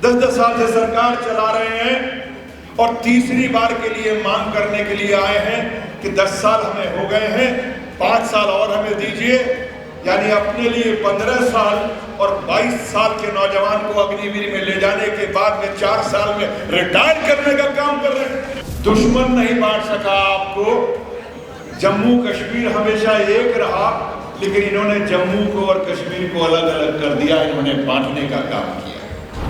10-10 साल से सरकार चला रहे हैं और तीसरी बार के लिए मांग करने के लिए आए हैं कि 10 साल हमें हो गए हैं, 5 साल और हमें दीजिए। यानी अपने लिए 15 साल और 22 साल के नौजवान को अग्निवीर में ले जाने के बाद में 4 साल में रिटायर करने का काम कर रहे हैं। दुश्मन नहीं बांट सका आपको। जम्मू कश्मीर हमेशा एक रहा, लेकिन इन्होंने जम्मू को और कश्मीर को अलग अलग कर दिया, इन्होंने बांटने का काम किया।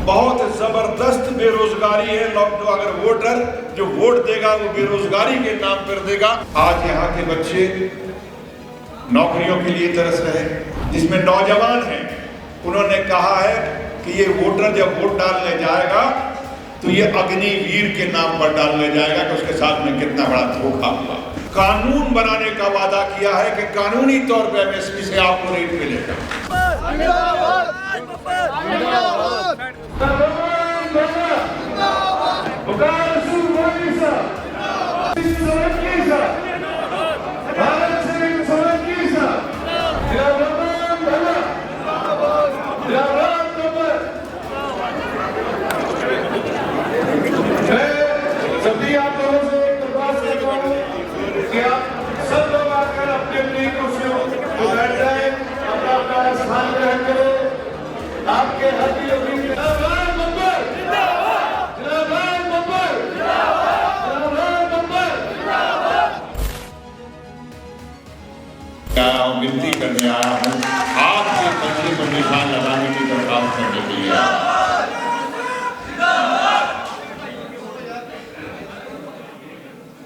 बहुत जबरदस्त बेरोजगारी है। तो अगर वोटर जो वोट देगा वो बेरोजगारी के नाम पर देगा। आज यहाँ के बच्चे नौकरियों के लिए तरस रहे, जिसमें नौजवान हैं, उन्होंने कहा है कि ये वोटर जब वोट डालने जाएगा तो ये अग्निवीर के नाम पर डालने जाएगा कि उसके साथ में कितना बड़ा धोखा हुआ। कानून बनाने का वादा किया है कि कानूनी तौर पर एमएसपी से आपको रेट मिलेगा। सभी आप लोगों से एक दरख्वास्त करता हूं कि आप सब लोग आकर अपने अपनी कुर्सियों पर बैठ जाए, अपना अपना स्थान ग्रहण करें। आपके हर की अपनी जिंदाबाद बब्बर, जिंदाबाद बब्बर, जिंदाबाद बब्बर। आया हूं, विनती करने आया हूं, आपके पंजे पर निशान लगाने की दरख्वास्त करने के लिए।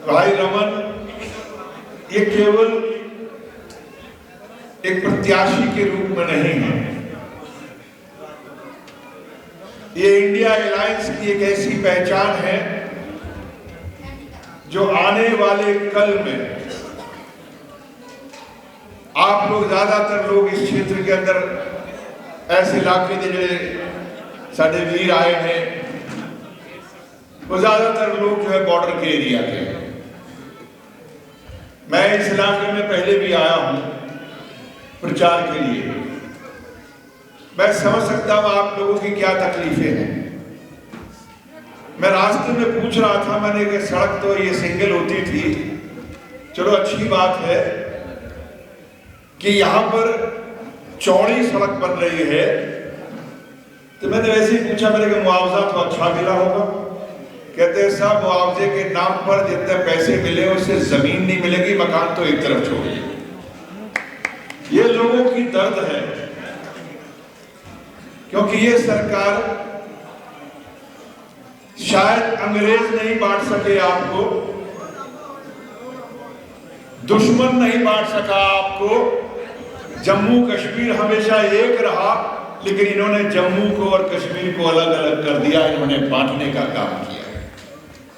भाई रमन ये केवल एक प्रत्याशी के रूप में नहीं है, ये इंडिया अलायंस की एक ऐसी पहचान है जो आने वाले कल में आप लोग, ज्यादातर लोग इस क्षेत्र के अंदर ऐसे इलाके जो साढ़े वीर आए हैं, वो ज्यादातर लोग जो है बॉर्डर के एरिया के। मैं इस इलाके में पहले भी आया हूं प्रचार के लिए। मैं समझ सकता हूं आप लोगों की क्या तकलीफें हैं। मैं रास्ते में पूछ रहा था, मैंने कि सड़क तो ये सिंगल होती थी, चलो अच्छी बात है कि यहां पर चौड़ी सड़क बन रही है, तो मैंने वैसे ही पूछा, मैंने कि मुआवजा तो अच्छा मिला होगा। कहते हैं साहब मुआवजे के नाम पर जितने पैसे मिले उससे जमीन नहीं मिलेगी, मकान तो एक तरफ छोड़िए। ये लोगों की दर्द है, क्योंकि ये सरकार शायद अंग्रेज नहीं बांट सके आपको, दुश्मन नहीं बांट सका आपको। जम्मू कश्मीर हमेशा एक रहा, लेकिन इन्होंने जम्मू को और कश्मीर को अलग अलग कर दिया, इन्होंने बांटने का काम किया।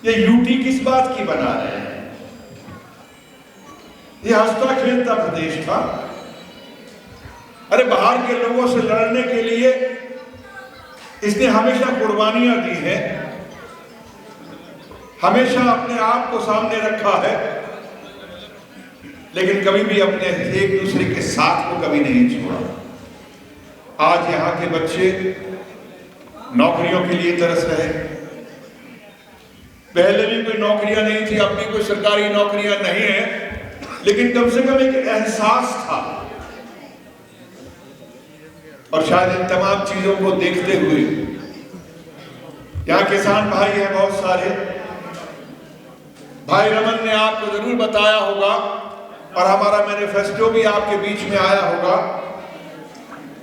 ये यूटी किस बात की बना रहे हैं? ये हंसता खेलता प्रदेश था। अरे बाहर के लोगों से लड़ने के लिए इसने हमेशा कुर्बानियां दी हैं, हमेशा अपने आप को सामने रखा है, लेकिन कभी भी अपने एक दूसरे के साथ को कभी नहीं छोड़ा। आज यहाँ के बच्चे नौकरियों के लिए तरस रहे। पहले भी कोई नौकरियां नहीं थी, अब भी कोई सरकारी नौकरियां नहीं है, लेकिन कम से कम एक एहसास था। और शायद इन तमाम चीजों को देखते हुए यहाँ किसान भाई हैं बहुत सारे। भाई रमन ने आपको जरूर बताया होगा और हमारा मैनिफेस्टो भी आपके बीच में आया होगा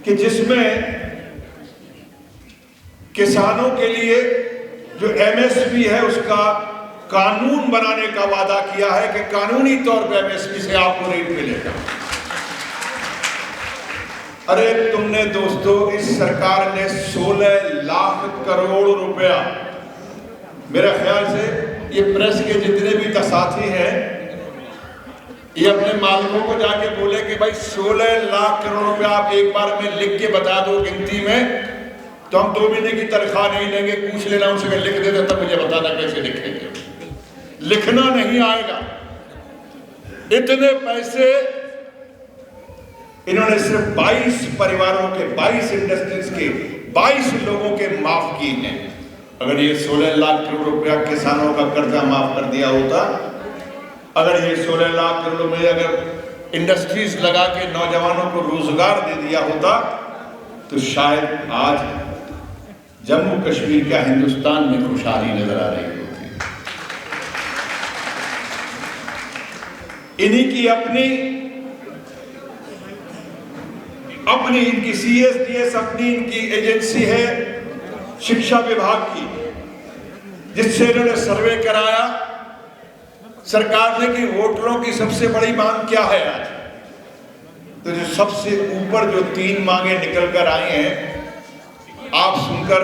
कि जिसमें किसानों के लिए जो एमएसपी है उसका कानून बनाने का वादा किया है कि कानूनी तौर पर एमएसपी से आपको रेट मिलेगा। अरे तुमने दोस्तों, इस सरकार ने 16 लाख करोड़ रुपया, मेरे ख्याल से ये प्रेस के जितने भी साथी हैं ये अपने मालिकों को जाके बोले कि भाई 16 लाख करोड़ रुपया आप एक बार में लिख के बता दो गिनती में, तो हम 2 महीने की तनख्वाह नहीं लेंगे। पूछ लेना उनसे, लिख देते तब मुझे बताना कैसे लिखेंगे। लिखना नहीं आएगा। इतने पैसे इन्होंने सिर्फ 22 परिवारों के, 22 इंडस्ट्रीज के 22 लोगों के माफ किए हैं। अगर ये 16 लाख करोड़ रुपया किसानों का कर्जा माफ कर दिया होता, अगर ये 16 लाख करोड़ में अगर इंडस्ट्रीज लगा के नौजवानों को रोजगार दे दिया होता, तो शायद आज जम्मू कश्मीर का हिंदुस्तान में खुशहाली नजर आ रही होती। इन्हीं की अपनी इनकी CSDS अपनी इनकी एजेंसी है शिक्षा विभाग की, जिससे इन्होंने सर्वे कराया सरकार ने कि वोटरों की सबसे बड़ी मांग क्या है आज। तो जो सबसे ऊपर जो 3 मांगे निकल कर आई हैं, आप सुनकर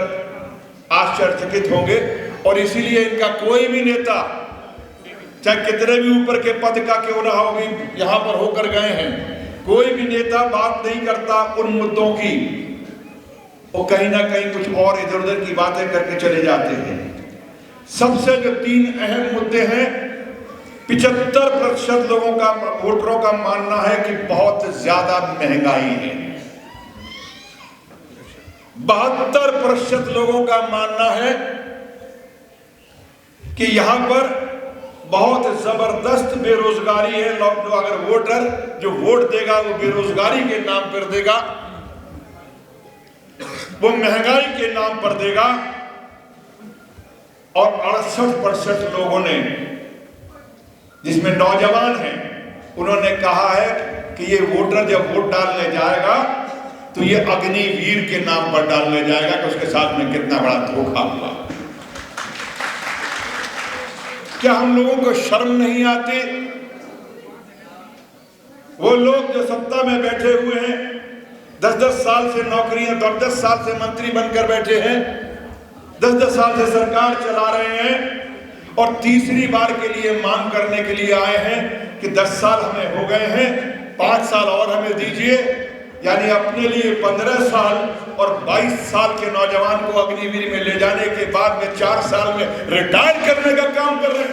आश्चर्यचकित होंगे। और इसीलिए इनका कोई भी नेता, चाहे कितने भी ऊपर के पद का क्यों ना हो, यहां पर होकर गए हैं, कोई भी नेता बात नहीं करता उन मुद्दों की, वो कहीं ना कहीं कुछ और इधर उधर की बातें करके चले जाते हैं। सबसे जो 3 अहम मुद्दे हैं, 75% लोगों का, वोटरों का मानना है कि बहुत ज्यादा महंगाई है। 72% लोगों का मानना है कि यहां पर बहुत जबरदस्त बेरोजगारी है। अगर वोटर जो वोट देगा वो बेरोजगारी के नाम पर देगा, वो महंगाई के नाम पर देगा। और 68% लोगों ने, जिसमें नौजवान हैं, उन्होंने कहा है कि ये वोटर जब वोट डालने जाएगा तो ये अग्निवीर के नाम पर डालने जाएगा कि उसके साथ में कितना बड़ा धोखा हुआ। क्या हम लोगों को शर्म नहीं आती? वो लोग जो सत्ता में बैठे हुए हैं, 10-10 साल से नौकरियां, 10-10 साल से मंत्री बनकर बैठे हैं, 10-10 साल से सरकार चला रहे हैं, और तीसरी बार के लिए मांग करने के लिए आए हैं कि 10 साल हमें हो गए हैं, 5 साल और हमें दीजिए। यानी अपने लिए 15 साल और 22 साल के नौजवान को अग्निवीर में ले जाने के बाद में 4 साल में रिटायर करने का काम कर रहे हैं।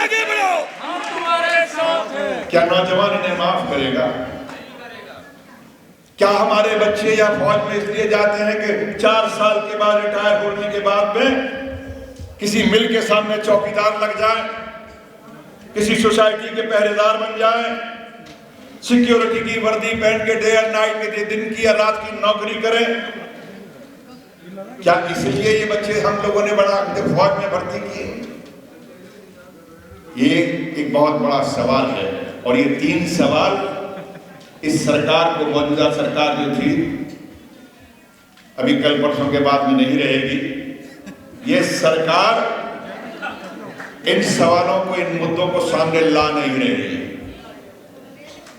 आगे बढ़ो, हम तुम्हारे साथ हैं। क्या नौजवान इन्हें माफ करेगा? क्या हमारे बच्चे या फौज में इसलिए जाते हैं कि 4 साल के बाद रिटायर होने के बाद में किसी मिल के सामने चौकीदार लग जाए, किसी सोसाइटी के पहरेदार बन जाए, सिक्योरिटी की वर्दी पहन के डे एंड नाइट के दिन की या रात की नौकरी करें? क्या इसलिए ये बच्चे हम लोगों ने बड़ा फौज में भर्ती किए? ये एक बहुत बड़ा सवाल है। और ये 3 सवाल इस सरकार को, मौजूदा सरकार जो थी, अभी कल परसों के बाद में नहीं रहेगी, ये सरकार इन सवालों को, इन मुद्दों को सामने ला नहीं रही है।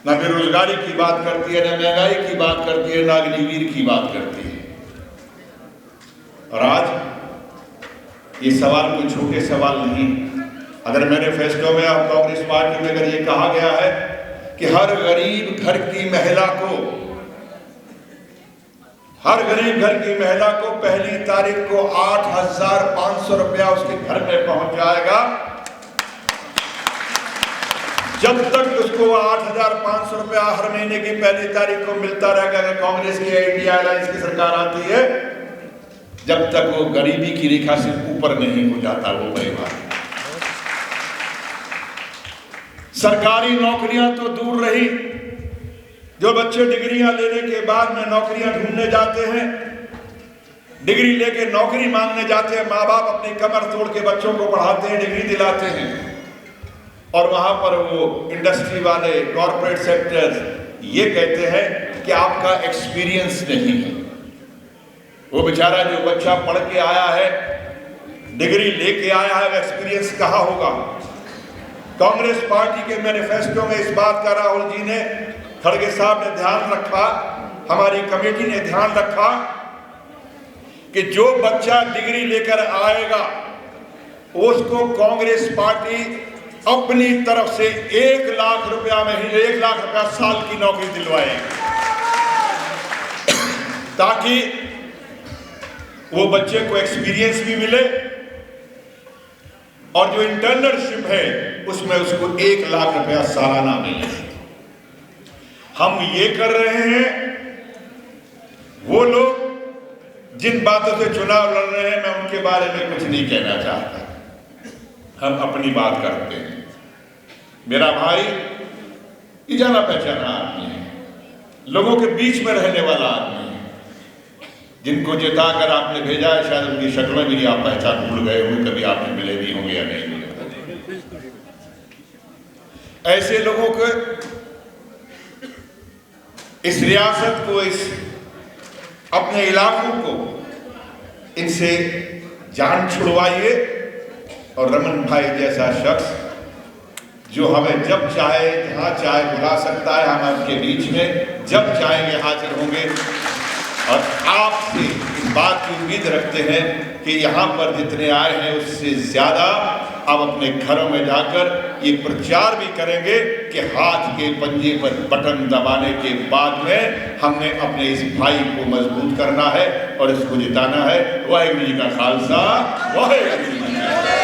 ना बेरोजगारी की बात करती है, ना महंगाई की बात करती है, ना अग्निवीर की बात करती है। और आज ये सवाल कोई छोटे सवाल नहीं। अगर मैनिफेस्टो में और कांग्रेस पार्टी में अगर ये कहा गया है कि हर गरीब घर की महिला को, हर गरीब घर की महिला को पहली तारीख को 8,500 रुपया उसके घर में पहुंच जाएगा, जब तक उसको 8,500 रुपया हर महीने की पहली तारीख को मिलता रहेगा, अगर कांग्रेस की इंडिया अलायंस की सरकार आती है, जब तक वो गरीबी की रेखा से ऊपर नहीं हो जाता वो परिवार। सरकारी नौकरियां तो दूर रही, जो बच्चे डिग्रियां लेने के बाद में नौकरियां ढूंढने जाते हैं, डिग्री लेके नौकरी मांगने जाते हैं, माँ बाप अपनी कमर तोड़ के बच्चों को पढ़ाते हैं, डिग्री दिलाते हैं, और वहां पर वो इंडस्ट्री वाले, कॉर्पोरेट सेक्टर ये कहते हैं कि आपका एक्सपीरियंस नहीं है। वो बेचारा जो बच्चा पढ़ के आया है, डिग्री लेके आया है, एक्सपीरियंस कहाँ होगा? कांग्रेस पार्टी के मैनिफेस्टो में इस बात का राहुल जी ने, खड़गे साहब ने ध्यान रखा, हमारी कमेटी ने ध्यान रखा कि जो बच्चा डिग्री लेकर आएगा उसको कांग्रेस पार्टी अपनी तरफ से 1 लाख रुपया महीने, 1 लाख रुपया साल की नौकरी दिलवाए, ताकि वो बच्चे को एक्सपीरियंस भी मिले और जो इंटर्नशिप है उसमें उसको 1 लाख रुपया सालाना मिले। हम ये कर रहे हैं, वो लोग जिन बातों से चुनाव लड़ रहे हैं मैं उनके बारे में कुछ नहीं कहना चाहता। हम अपनी बात करते हैं। मेरा भाई ये जाना पहचाना आदमी है, लोगों के बीच में रहने वाला आदमी है। जिनको जिता कर आपने भेजा है शायद उनकी शक्लें भी आप पहचान भूल गए होंगे, कभी आपने मिले भी होंगे या नहीं मिले। ऐसे लोगों को, इस रियासत को, इस अपने इलाकों को इनसे जान छुड़वाइए। और रमन भाई जैसा शख्स जो हमें जब चाहे जहां चाहे बुला सकता है, हम आपके बीच में जब चाहेंगे हाजिर होंगे। और आपसे इस बात की उम्मीद रखते हैं कि यहाँ पर जितने आए हैं उससे ज्यादा आप अपने घरों में जाकर ये प्रचार भी करेंगे कि हाथ के पंजे पर बटन दबाने के बाद में हमने अपने इस भाई को मजबूत करना है और इसको जिताना है। वाहिगुरू जी का खालसा, वाहिगुरू जी की फतेह।